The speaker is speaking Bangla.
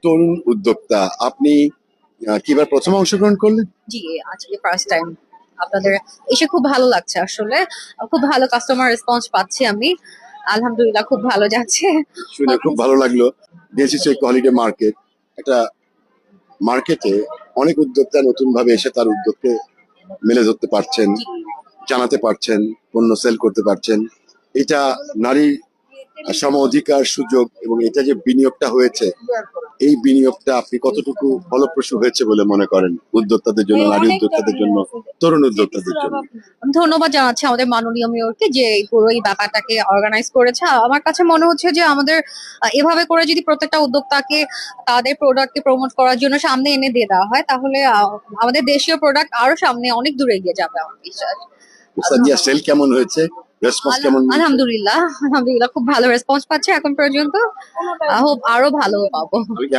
তরুণ উদ্যোক্তা আপনি কিবার প্রথম অংশগ্রহণ করলেন? জি, আজকে ফার্স্ট টাইম আপনাদের এসে খুব ভালো লাগছে আসলে। খুব ভালো কাস্টমার রেসপন্স পাচ্ছি আমি। আলহামদুলিল্লাহ খুব ভালো যাচ্ছে। শুনে খুব ভালো লাগলো। দিস ইজ হলিডে মার্কেট, একটা মার্কেটে অনেক উদ্যোক্তা নতুন ভাবে এসে তার উদ্যোগকে মেলে ধরতে পারছেন, জি, জানাতে পারছেন, পণ্য সেল করতে পারছেন। এটা নারী সম অধিকার সুযোগ এবং এটা যে বিনিয়োগটা হয়েছে, এই বিনিয়োগটা আপনি কতটুকু ফলপ্রসূ হয়েছে বলে মনে করেন উদ্যোক্তাদের জন্য, নারী উদ্যোক্তাদের জন্য, তরুণ উদ্যোক্তাদের জন্য? ধন্যবাদ জানাচ্ছি আমাদের মাননীয় মেয়রকে যে এই পুরো এই ব্যাপারটাকে অর্গানাইজ করেছে। আমার কাছে মনে হচ্ছে যে আমাদের এভাবে করে যদি প্রত্যেকটা উদ্যোক্তাকে তাদের প্রোডাক্টকে প্রমোট করার জন্য সামনে এনে দিয়ে দেওয়া হয়, তাহলে আমাদের দেশীয় প্রোডাক্ট আরো সামনে অনেক দূরে এগিয়ে যাবে আমার বিশ্বাস। সাদিয়া, সেল কেমন হয়েছে? রেসপন্স কেমন? আলহামদুলিল্লাহ আলহামদুলিল্লাহ খুব ভালো রেসপন্স পাচ্ছে এখন পর্যন্ত। হোপ আরো ভালো পাবো।